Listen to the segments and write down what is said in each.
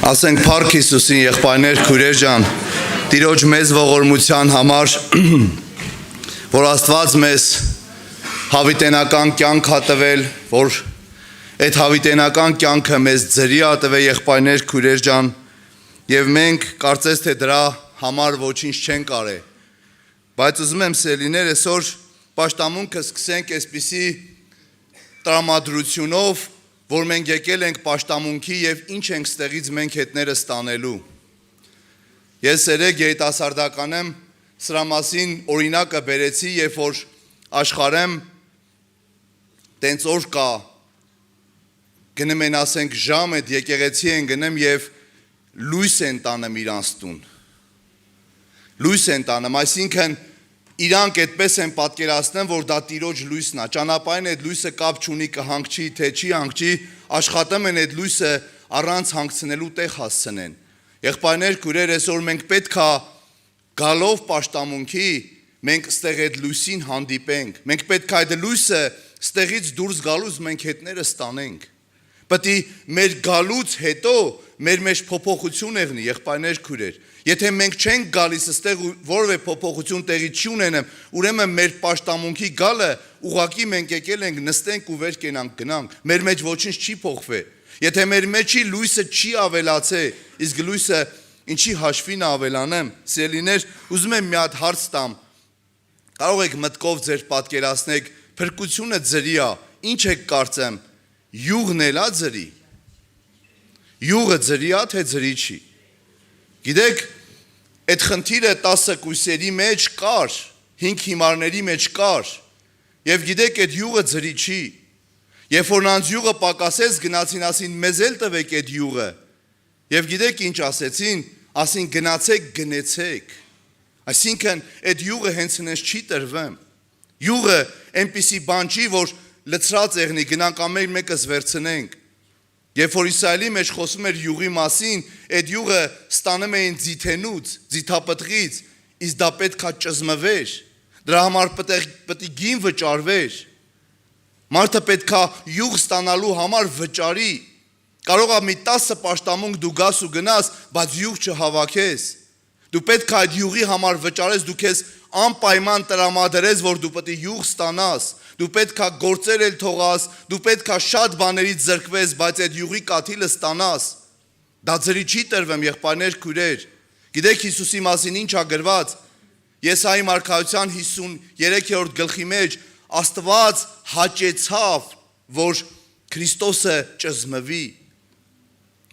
Ասենք Փառք Հիսուսին, եղբայրներ, քույրեր ջան, Տիրոջ մեծ ողորմության համար, որ Աստված մեզ հավիտենական կյանք ա տվել, որ այդ հավիտենական կյանքը մեզ ձրի ա տվել, եղբայրներ, քույրեր ջան, եւ մենք կարծես թե դրա համար ոչինչ չենք արել։ Բայց ուզում եմ սիրելիներ, այսօր պաշտամունքը սկսենք այսպիսի տրամադրությունով, որ մենք եկել ենք պաշտամունքի եւ ինչ ենք ստեղից մենք հետներս տանելու։ Ես երեք երիտասարդական եմ, սրա մասին օրինակը բերեցի, երբ որ աշխարհեմ տենց օր կա, գնում են ասենք ժամ այդ եկեղեցի են գնում եւ լույս են տանում իրանց տուն։ Լույս են տանում, այսինքն իրանք այդպես են պատկերացնում, որ դա Տիրոջ լույսն է, ճանապարհին այդ լույսը կապ չունի կհանգչի, թե չի հանգչի, աշխատում են այդ լույսը առանց հանգցնելու տեղ հասցնեն։ Եղբայրներ, քույրեր, այսօր մենք պետք է գալով պաշտամունքի, մենք ստեղ այդ լույսին հանդիպենք, մենք պետք է այդ լույսը ստեղից դուրս գալուց մենք հետները ստանենք։ Պետք է մեր գալուց հետո մեր մեջ փոփոխություն եղնի, եղբայրներ, քույրեր։ Եթե մենք չենք գալիս այստեղ որևէ փոփոխություն տեղի չի ունենում, ուրեմն մեր պաշտամունքի գալը ուղղակի մենք եկել ենք նստենք ու վեր կենանք գնանք։ Մեր մեջ ոչինչ չի փոխվի։ Եթե մեր մեջի լույսը չի ավելացե, իսկ լույսը ինչի հաշվին ավելանեմ, սիրելիներ, ուզում եմ մի հատ հարց տամ։ Կարող եք մտքով ձեր պատկերացնեք, փրկությունը ձրի է, ինչ եք կարծեմ, յուղն էլ է ձրի։ Յուղը ձրի է, թե ձրի չի։ Գիտեք, այդ խնդիրը 10 կույսերի մեջ կար, 5 հիմարների մեջ կար, եւ գիտեք, այդ յուղը ձրի չի։ Երբ որ նրանց յուղը պակասեց, գնացին ասին մեզ էլ տվեք այդ յուղը։ Եվ գիտեք ինչ ասեցին, ասին գնացեք, գնեցեք։ Այսինքն այդ յուղը հենց ինձ չի տրվում։ Յուղը այնպիսի բան չի, որ լցրած եղնի, գնանք ամեն մեկս վերցնենք։ Երբ որ Իսրայելի մեջ խոսում էր յուղի մասին, այդ յուղը ստանում էին ձիթենուց, ձիթապտղից, իսկ դա պետք է ճզմվեր։ Դրա համար պետք է գին վճարվեր։ Մարդը պետք է յուղ ստանալու համար վճարի։ Կարող է մի 10 պաշտամունք դու գաս ու գնաս, բայց յուղ չհավաքես։ Դու պետք է այդ յուղի համար վճարես, դու քեզ անպայման տրամադրես, որ դու պետք է յուղ ստանաս։ Դու պետք է գործեր էլ թողաս, դու պետք է շատ բաներից զրկվես, բայց այդ յուղի կաթիլը ստանաս։ Դա ձրի չի տրվում, եղբայրներ, քույրեր։ Գիտեք Հիսուսի մասին ինչ ա գրված։ Եսայի մարգարեության 53-րդ գլխի մեջ Աստված հաճեցավ, որ Քրիստոսը ճզմվի։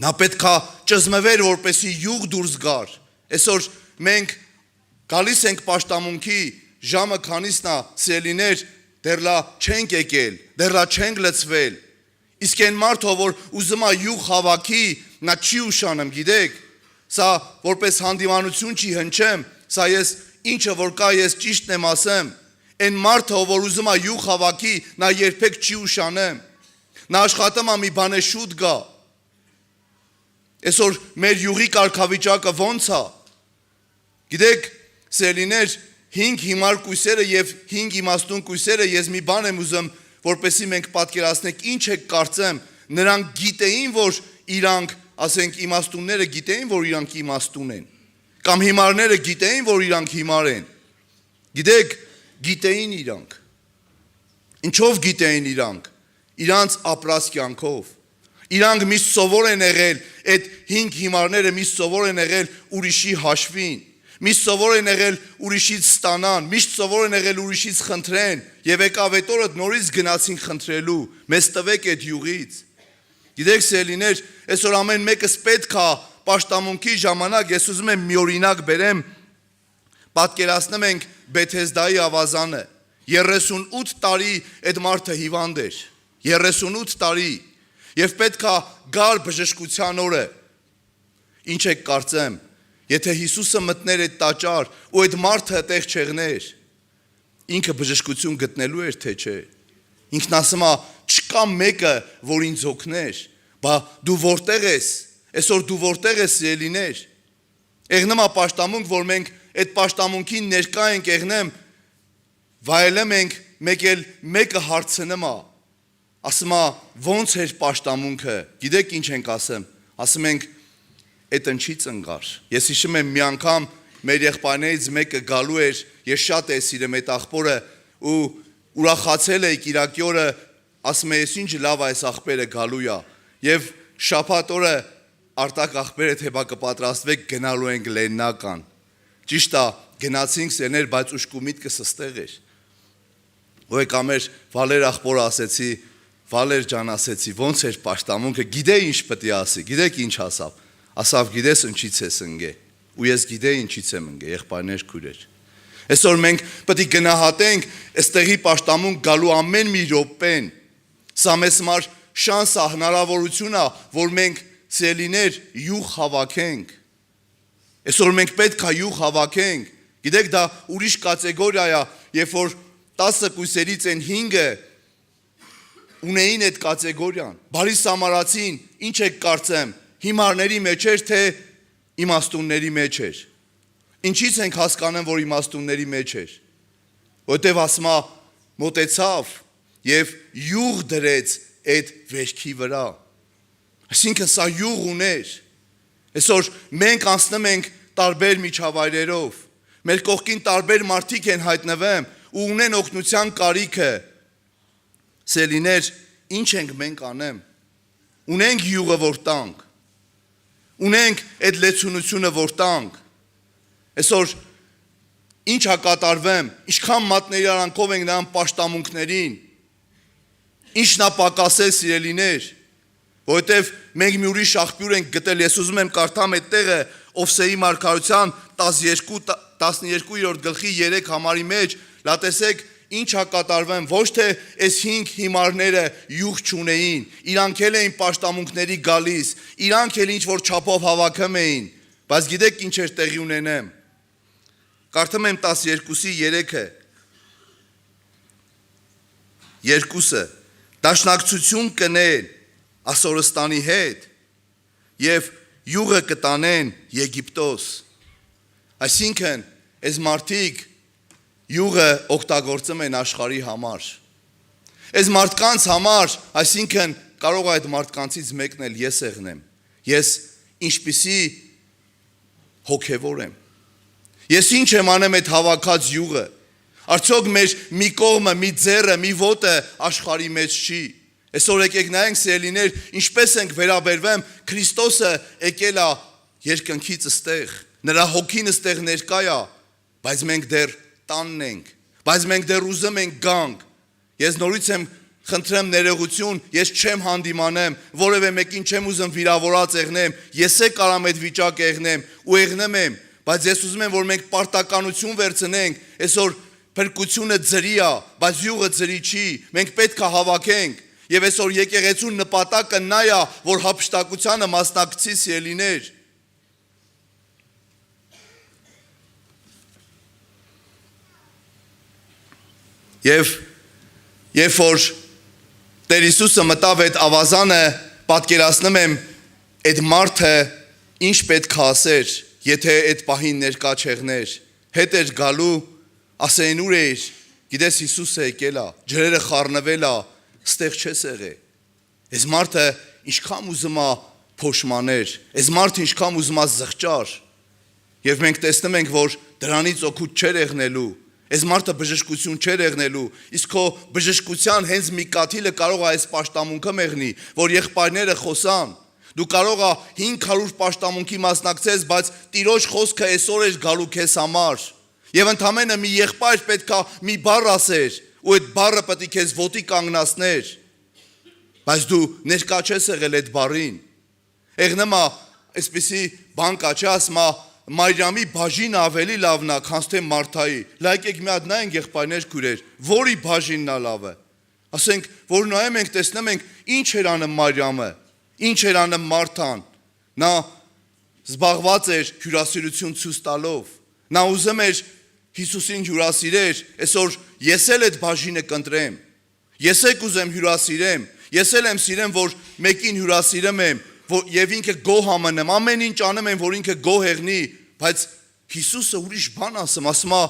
Նա պետք է ճզմվեր, որպեսզի յուղ դուրս գար։ Այսօր մենք գալիս ենք պաշտամունքի, ժամը քանիսն է, սիրելիներ, դեռ լա չենք եկել, դեռ լա չենք լցվել։ Իսկ այն մարդը, որ ուզում է յուղ հավաքի, նա չի ուշանում, գիտեք։ Սա որպես հանդիմանություն չի հնչեմ, սա ես ինչը որ կա, ես ճիշտն եմ ասեմ։ Այն մարդը, որ ուզում է յուղ հավաքի, նա երբեք չի ուշանեմ։ Նա աշխատում է մի բան է շուտ գա։ Այսօր մեր յուղի կարգավիճակը ոնց է։ Գիտեք, սիրելիներ, 5 հիմար կույսերը եւ 5 իմաստուն կույսերը, ես մի բան եմ ուզում, որպեսզի մենք պատկերացնենք ինչ է կարծեմ, նրանք գիտեին, որ իրանք, ասենք իմաստունները գիտեին, որ իրանք իմաստուն են, կամ հիմարները գիտեին, որ իրանք հիմար են։ Գիտեք, գիտեին իրանք։ Ինչով գիտեին իրանք։ Իրանց ապրած կյանքով։ Իրանք միշտ սովոր են եղել, այդ 5 հիմարները միշտ սովոր են եղել ուրիշի հաշվին։ Միշտ սովոր են եղել ուրիշից ստանան, միշտ սովոր են եղել ուրիշից խնդրեն, եւ եկավ այդ օրը նորից գնացին խնդրելու, մեզ տվեք այդ յուղից։ Գիտեք սիրելիներ, այսօր ամեն մեկս պետք է պաշտամունքի ժամանակ, ես ուզում եմ մի օրինակ բերեմ, պատկերացնում ենք Բեթեսդայի ավազանը, 38 տարի այդ մարդը հիվանդ էր, 38 տարի, եւ պետք է գար բժշկության օրը։ Ինչ եք կարծեմ, եթե Հիսուսը մտներ այդ տաճար ու այդ մարդը այդտեղ չեղներ, ինքը բժշկություն գտնելու էր, թե չէ։ Ինքն ասում է, չկա մեկը, որ ինձ օգներ, բա դու որտեղ ես, այսօր դու որտեղ ես, սիրելիներ։ Եղնում է պաշտամունք, որ մենք այդ պաշտամունքին ներկա ենք եղնեմ, վայելում ենք, մեկ էլ մեկը հարցնում է, ասում է, ոնց էր պաշտամունքը, գիտեք ինչ ենք ասում ենք, այդ ընչից ընկար։ Ես հիշում եմ մի անգամ մեր եղբայրներից մեկը գալու էր, ես շատ էի սիրում այդ աղբորը ու ուրախացել էի կիրակի օրը, ասում էի, ինչ լավ այս աղբերը գալու է։ Եվ շաբաթ օրը Արտակ աղբերը թե բա կպատրաստվեք գնալու ենք Լեննական։ Ճիշտ է, գնացինք սերներ, բայց ուշք ու միտքս ստեղ էր։ Ու եկա մեր Վալեր աղբորը ասեցի, Վալեր ջան ասեցի, ոնց էր պաշտամունքը, գիտեի ինչ պետք է ասի, գիտեք ինչ ասավ։ Ասավ, գիտես ինչից ես ընկե։ Ու ես գիտեի ինչից եմ ընկե, եղբայրներ, քույրեր։ Այսօր մենք պետք է գնահատենք այստեղի պաշտամունք գալու ամեն մի րոպեն։ Սա մեզ համար շանս է, հնարավորություն է, որ մենք սիրելիներ յուղ հավաքենք։ Այսօր մենք պետք է յուղ հավաքենք։ Գիտեք, դա ուրիշ կատեգորիա է, երբ որ 10 կույսերից են 5-ը ունեին այդ կատեգորիան։ Բարի Սամարացին, ինչ եք կարծեմ, հիմարների մեջ էր, թե իմաստունների մեջ էր։ Ինչից ենք հասկանում, որ իմաստունների մեջ էր։ Որտեվ ասма մոտեցավ եւ յուղ դրեց այդ վերքի վրա։ Այսինքն սա յուղ ուներ։ Այսօր մենք անցնում ենք տարբեր միջավայրերով։ Մեր կողքին տարբեր մարդիկ են հայտնվում ու ունեն օգնության կարիքը։ Սելիներ, ինչ ենք մենք անեմ։ Ունենք յուղը, որ տանք։ Ունենք այդ լեցունությունը, որ տանք։ Այսօր ինչ է կատարվում, ինչքան մատներիարանքով ենք նրան պաշտամունքներին, ինչն է պակասել սիրելիներ, որովհետև մենք մի ուրիշ աղբյուր ենք գտել, ես ուզում եմ կարդամ այդ տեղը Ովսեի մարգարության 12-րդ գլխի 3 համարի մեջ, լա տեսեք ինչ է կատարվում, ոչ թե այս 5 հիմարները յուղ չունեին, իրանք էլ էին պաշտամունքների գալիս, իրանք էլ ինչ որ չափով հավաքում էին, բայց գիտեք ինչ էր տեղի ունենեմ։ Կարդում եմ 12-ի 3-ը։ 2-ը դաշնակցություն կնեն Ասորստանի հետ եւ յուղը կտանեն Եգիպտոս։ Այսինքն այս մարդիկ յուղը օգտագործում են աշխարհի համար։ Այս մարդկանց համար, այսինքն կարող է այդ մարդկանցից մեկն էլ ես եղնեմ։ Ես ինչպիսի հոգևոր եմ։ Ես ինչ եմ անում այդ հավաքած յուղը։ Արդյոք մեր մի կողմը, մի ձեռը, մի ոտը աշխարհի մեջ չի։ Այսօր եկեք նայենք սիրելիներ, ինչպես ենք վերաբերվում, Քրիստոսը եկել է երկնքից ստեղ, նրա հոգին ստեղ ներկա է, բայց մենք դեռ տանն ենք, բայց մենք դեռ ուզում ենք գանք։ Ես նորից եմ խնդրեմ ներողություն, ես չեմ հանդիմանեմ, որևէ մեկին չեմ ուզում վիրավորած եղնեմ, ես է կարամ այդ վիճակը եղնեմ ու եղնեմ եմ, բայց ես ուզում եմ, որ մենք պարտականություն վերցնենք, այսօր փրկությունը ձրի է, բայց յուղը ձրի չի, մենք պետք է հավաքենք։ Եվ այսօր եկեղեցու նպատակը նա է, որ հափշտակությանը մասնակցի սիրելիներ։ Եվ երբ որ Տեր Հիսուսը մտավ այդ ավազանը, պատկերացնում եմ այդ մարդը ինչ պետք է ասեր, եթե այդ պահին ներկա չեղներ, հետ էր գալու, ասեին ուր էր, գիտես Հիսուսը եկել է, ջրերը խառնվել է, ստեղ չես եղել։ Այս մարդը ինչքան ուզում է փոշմաներ, այս մարդը ինչքան ուզում է զղջար։ Եվ մենք տեսնում ենք, որ դրանից օգուտ չէր եղնելու։ Այս մարդը բժշկություն չէր եղնելու, իսկ քո բժշկության հենց մի կաթիլը կարող է այս պաշտամունքը մեղնի, որ եղբայրները խոսան։ Դու կարող ես 500 պաշտամունքի մասնակցես, բայց Տիրոջ խոսքը այսօր էր գալու քեզ համար։ Եվ ընդամենը մի եղբայր պետք է մի բառ ասեր, ու այդ բառը պետք է քեզ ոտի կանգնացներ, բայց դու ներկա չես եղել այդ բառին։ Եղնեմա այսպիսի բան կա, չէ, ասում է Մարիամի բաժինը ավելի լավն է, քան թե Մարթայի։ Լայքեք մի հատ նայենք եղբայրներ քույրեր, որի բաժինն է լավը։ Ասենք, որ նայում ենք, տեսնում ենք, ինչ էր անում Մարիամը, ինչ էր անում Մարթան։ Նա զբաղված էր հյուրասիրություն ցույց տալով։ Նա ուզում էր Հիսուսին հյուրասիրեր, այսօր ես էլ այդ բաժինը կընտրեմ։ Ես էլ կուզեմ հյուրասիրեմ, ես էլ եմ սիրեմ, որ մեկին հյուրասիրեմ եմ, եւ ինքը գոհ ամնեմ, ամեն ինչ անում եմ, որ ինքը գոհ եղնի, բայց Հիսուսը ուրիշ բան ասում է,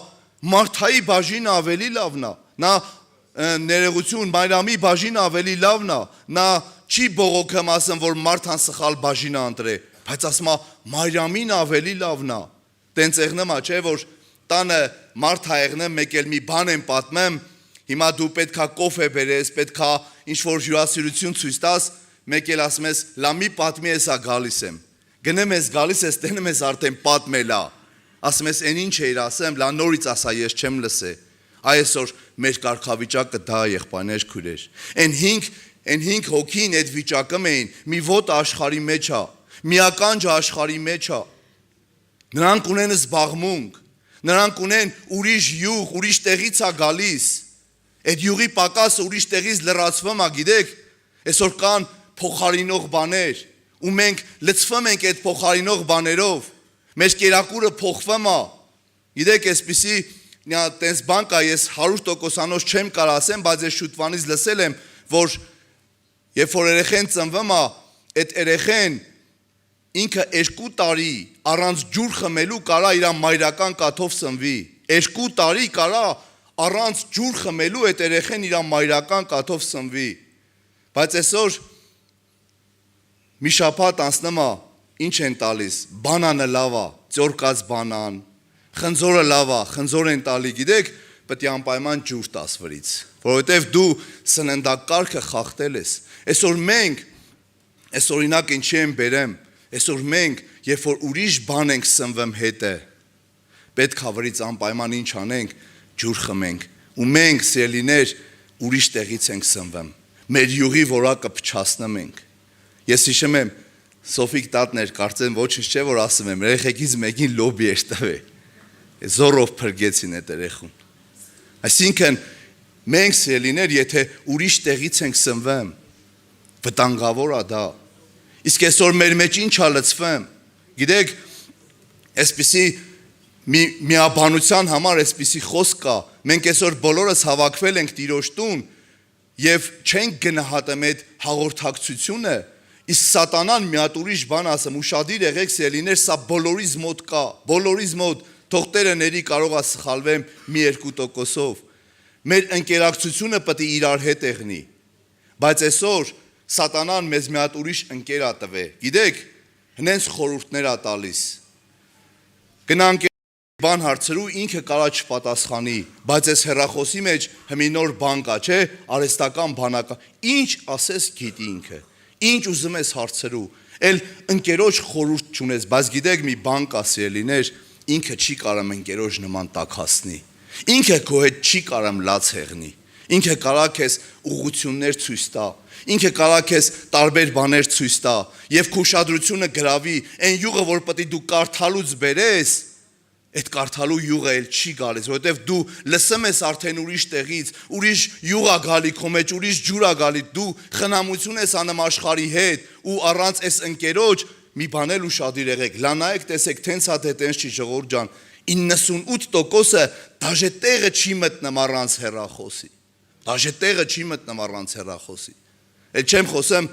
Մարթայի բաժինը ավելի լավն է։ Նա ներողություն, Մարիամի բաժինը ավելի լավն է։ Նա չի բողոքում ասում, որ Մարթան սխալ բաժինը ընտրե։ բայց ասում է Մարիամին ավելի լավն է։ Տենց եղնեմա, չէ, որ տանը մարդ հայեղնեմ, մեկ էլ մի բան եմ պատմեմ, հիմա դու պետքա կոֆե բերես, պետքա ինչ-որ հյուրասիրություն ցույց տաս, մեկ էլ ասում ես, լա մի պատմի էսա գալիս եմ։ Գնեմ ես գալիս ես, տենում ես արդեն պատմելա։ Ասում ես, այն ինչ էիր ասեմ, լա նորից ասա, ես չեմ լսե։ Այսօր մեր կարգավիճակը դա է, եղբայրներ, քույրեր։ Այն 5 հոգին այդ վիճակում էին, մի ոտ աշխարհի մեջ է, մի ականջ աշխարհի մեջ է։ Նրանք ունեն զբաղմունք, նրանք ունեն ուրիշ յուղ, ուրիշ տեղից է գալիս։ Այդ յուղի պակասը ուրիշ տեղից լրացվում է, գիտեք, այսօր կան փոխարինող բաներ, ու մենք լցվում ենք այդ փոխարինող բաներով։ Մեր կերակուրը փոխվում է։ Գիտեք, այսպիսի տես բան կա, ես 100%-անոց չեմ կարող ասեմ, բայց ես շուտվանից լսել եմ, որ երբ որ երեխեն ծնվում է, այդ երեխեն ինքը 2 տարի առանց ջուր խմելու կարա իր մայրական կաթով սնվի։ 2 տարի կարա առանց ջուր խմելու այդ երեխեն իր մայրական կաթով սնվի։ Բայց այսօր մի շաբաթ անցնում է, ինչ են տալիս, բանանը լավ է, ծորկած բանան, խնձորը լավ է, խնձոր են տալի, գիտեք, պետք է անպայման ջուր տաս վրից, որովհետև դու սննդակարգը խախտել ես։ Այսօր մենք, այս օրինակ ինչի եմ բերեմ, այսօր մենք, երբ որ ուրիշ բան ենք սնվում հետը, պետք է վրից անպայման ինչ անենք, ջուր խմենք, ու մենք, սիրելիներ, ուրիշ տեղից ենք սնվում, մեր յուղի որակը փչացնում ենք։ Ես հիշում եմ, Սոֆիկ տատներ կարծեն ոչինչ չէ, որ ասում եմ, երեխեքից մեկին լոբի էր տվել, զորով փրկեցին այդ երեխուն։ Այսինքն, մենք սիրելիներ, եթե ուրիշ տեղից ենք սնվում, վտանգավոր է դա։ Իսկ այսօր մեր մեջ ինչ է լցվում։ Գիտեք, այսպիսի միաբանության համար այսպիսի խոսք կա, մենք այսօր բոլորս հավաքվել ենք Տիրոջ տուն եւ չենք գնահատում այդ հաղորդակցությունը, իսկ սատանան մի հատ ուրիշ բան ասում, ուշադիր եղեք սիրելիներ, սա բոլորիս մոտ կա, բոլորիս մոտ, թող Տերը ների կարող է սխալվեմ 1-2%-ով։ Մեր ընկերակցությունը պետք է իրար հետ եղնի, բայց այսօր սատանան մեզ մի հատ ուրիշ ընկեր ա տվել։ Գիտեք, հենց խորհուրդներ ա տալիս։ Գնանք բան հարցրու, ինքը կարա չպատասխանի, բայց այս հեռախոսի մեջ հիմի նոր բան կա, չէ, արհեստական բանակա։ Ինչ ասես գիտի ինքը, ինչ ուզում ես հարցրու, էլ ընկերոջ խորհուրդ չունես, բայց գիտեք մի բան կա սիրելիներ, ինքը չի կարամ ընկերոջ նման տաքացնի, ինքը քո հետ չի կարամ լաց հեղնի, ինքը կարա քեզ ուղղություններ ցույց տա, ինքը կարա քեզ տարբեր բաներ ցույց տա, եւ քո ուշադրությունը գրավի, այն յուղը, որ պետք է դու կարդալուց բերես, այդ կարդալու յուղը էլ չի գալիս, որովհետև դու լսում ես արդեն ուրիշ տեղից, ուրիշ յուղ ա գալի քո մեջ, ուրիշ ջուր ա գալի, դու խնամություն ես անում աշխարհի հետ, ու առանց այս ընկերոջ մի բան էլ ուշադիր եղեք, լա նայեք, տեսեք, տենց հա թե տենց չի, ժողովուրդ ջան, 98%-ը դաժե տեղը չի մտնում առանց հեռախոսի, դաժե տեղը չի մտնում առանց հեռախոսի, էլ չեմ խոսեմ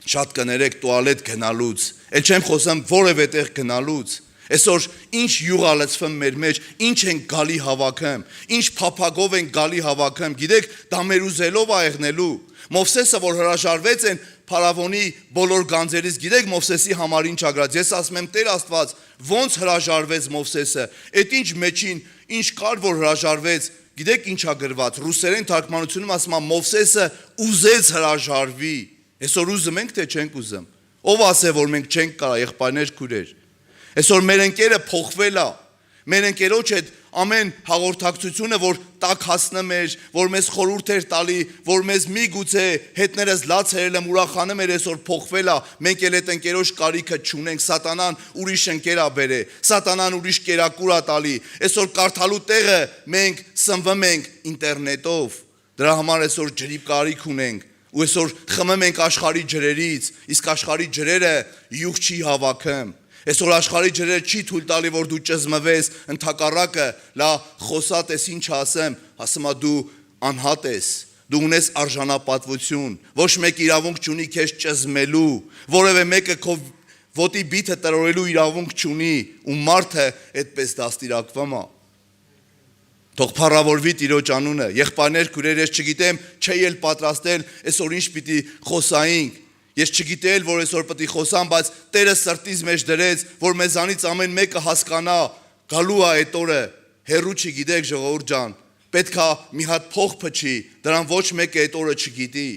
շատ կներեք տուալետ գնալուց, էլ չեմ խոսեմ որևէ տեղ գնալուց, այսօր ինչ յուղ ա լցվում մեր մեջ, ինչ ենք գալի հավաքում, ինչ փափագով ենք գալի հավաքում, գիտեք, դա մեր ուզելով ա եղնելու, Մովսեսը, որ հրաժարվեց են Փարավոնի բոլոր գանձերից, գիտեք Մովսեսի համար ինչ ա գրած, ես ասում եմ Տեր Աստված, ոնց հրաժարվեց Մովսեսը, այդ ինչ մեջին, ինչ կար, որ հրաժարվեց, գիտեք ինչ ա գրված, ռուսերեն թարգմանությունում ասում է Մովսեսը ուզեց հրաժարվի, այսօր ուզում ենք, թե չենք ուզում, ով ասե, որ մենք չենք կարա, եղբայրներ, քույրեր, այսօր մեր ընկերը փոխվել է, մեր ընկերոջ հետ ամեն հաղորդակցությունը, որ տաքացնում էր, որ մեզ խորհուրդ էր տալի, որ մեզ միգուցե հետներս լաց հերել եմ ուրախանում էր, այսօր փոխվել է, մենք էլ այդ ընկերոջ կարիքը չունենք, սատանան ուրիշ ընկեր ա բերե, սատանան ուրիշ կերակուր ա տալի, այսօր կարդալու տեղը մենք սնվում ենք ինտերնետով, դրա համար այսօր ջրի կարիք ունենք, ու այսօր խմում ենք աշխարհի ջրերից, իսկ աշխարհի ջրերը յուղ չի հավաքում, այսօր աշխարհի ջրերը չի թույլ տալի, որ դու ճզմվես, ընդհակառակը, լա խոսատ ես ինչ ասեմ, ասում ա դու անհատ ես, դու ունես արժանապատվություն, ոչ մեկ իրավունք չունի քեզ ճզմելու, որևէ մեկը քո ոտի բիթը տրորելու իրավունք չունի, ու մարդը այդպես դաստիարակվում է։ Թող փառավորվի Տիրոջ անունը, եղբայրներ, քույրեր, ես չգիտեմ, չէի էլ պատրաստել, այսօր ինչ պիտի խոսայինք, Ես չգիտեի, որ այսօր պետք է խոսամ, բայց Տերը սրտից մեջ դրեց, որ մեզանից ամեն մեկը հասկանա, գալու է այդ օրը, հերու չգիտեք ժողովուրդ ջան, պետք է մի հատ փող փչի, դրան ոչ մեկը այդ օրը չգիտի։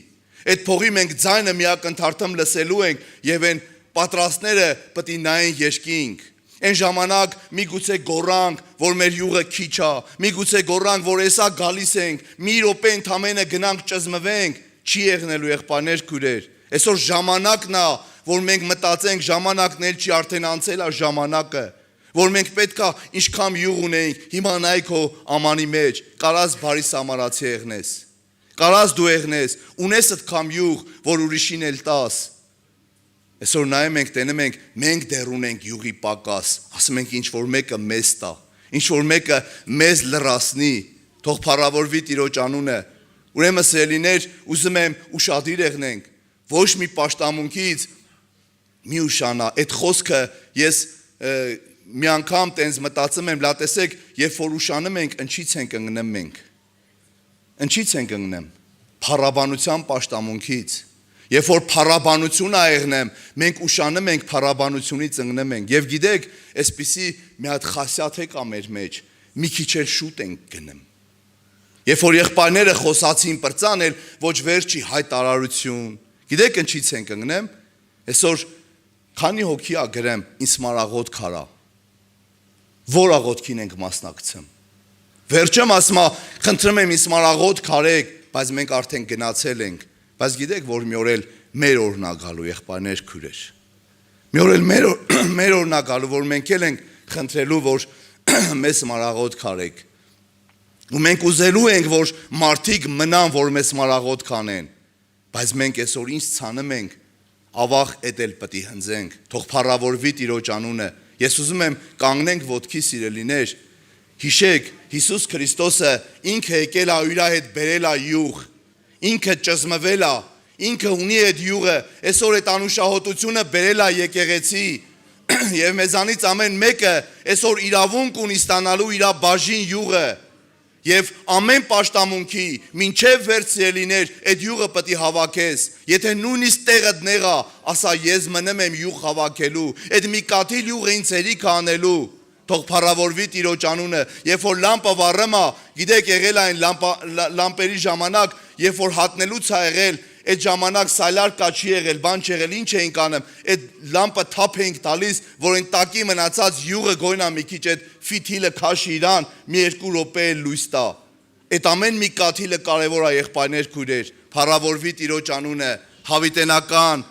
Այդ փողի մենք ձայնը միակնթարթում լսելու ենք եւ այն պատրաստները պետք է նայեն երկինք։ Այն ժամանակ միգուցե գորանք, որ մեր յուղը քիչ է, միգուցե գորանք, որ էսա գալիս ենք, մի րոպե ընդամենը գնանք ճզմվենք, չի եղնելու եղբայրներ քույրեր։ Այսօր ժամանակն է, որ մենք մտածենք, ժամանակն էլ չի արդեն անցել է ժամանակը, որ մենք պետք է ինչքան յուղ ունենք, հիմա նայ քո ամանի մեջ, կարաս բարի սամարացի եղնես, կարաս դու եղնես, ունես այդքան յուղ, որ ուրիշին էլ տաս։ Այսօր նայում ենք, տենում ենք, մենք դեռ ունենք յուղի պակաս, ասում ենք ինչ որ մեկը մեզ տա, ինչ որ մեկը մեզ լրացնի, թող փառավորվի Տիրոջ անունը։ Ուրեմն սիրելիներ, ուզում եմ ուշադիր եղնենք, ոչ մի պաշտամունքից մի ուշանա։ Այդ խոսքը ես մի անգամ տենց մտածում եմ, լա տեսեք, երբ որ ուշանում ենք, ինչից ենք ընկնում մենք։ Ինչից ենք ընկնում։ Փառաբանության պաշտամունքից։ Երբ որ փառաբանություն ա եղնեմ, մենք ուշանում ենք փառաբանությունից ընկնում ենք։ Եվ գիտեք, այսպիսի մի հատ խասյաթ է կա մեր մեջ, մի քիչ էլ շուտ ենք գնում։ Երբ որ եղբայրները խոսացին պրծանել, ոչ վերջի հայտարարություն։ Գիտեք ինչից ենք ընկնում։ Այսօր քանի հոգի ա գրեմ ինձ մարաղոտ քարա։ Որ աղոթքին ենք մասնակցում։ Վերջում ասում ա, խնդրում եմ ինձ մարաղոտ քարեք, բայց մենք արդեն գնացել ենք։ Բայց գիտեք, որ մի օր էլ մեր օրն ա գալու եղբայրներ քույրեր։ Մի օր էլ մեր օրն ա գալու, որ մենք էլ ենք խնդրելու, որ մեզ մարաղոտ քարեք։ Ու մենք ուզելու ենք, որ մարդիկ մնան, որ մեզ մարաղոտ քանեն։ Բայց մենք այսօր ինչ ցանում ենք, ավաղ էդ էլ պետք է հնձենք։ Թող փառավորվի Տիրոջ անունը։ Ես ուզում եմ կանգնենք ոտքի սիրելիներ։ Հիշեք, Հիսուս Քրիստոսը ինքը եկել ա իր հետ բերել ա յուղ։ Ինքը ճզմվել ա, ինքը ունի այդ յուղը, այսօր այդ անուշահոտությունը բերել ա եկեղեցի եւ մեզանից ամեն մեկը այսօր իրավունք ունի ստանալու իր բաժին յուղը եւ ամեն պաշտամունքի մինչեւ վերցրելիներ այդ յուղը պետք է հավաքես, եթե նույնիսկ տեղը դնեղա, ասա ես մնում եմ յուղ հավաքելու, այդ մի կաթիլ յուղ ինձ հերիք անելու, թող փառավորվի Տիրոջ անունը, երբ որ լամպը վառում ա, գիտեք եղել այն լամպերի ժամանակ, երբ որ հատնելուց ա եղել, այդ ժամանակ սայլարկա չի եղել, բան չի եղել, ինչ էինք անում, այդ լամպը թափ էինք տալիս, որ այն տակի մնացած յուղը գոյնա մի քիչ այդ ֆիթիլը քաշի իրան, մի 2 րոպե էլ լույս տա։ Այդ ամեն մի կաթիլը կարևոր է եղբայրներ քույրեր, փառավորվի Տիրոջ անունը, հավիտենական,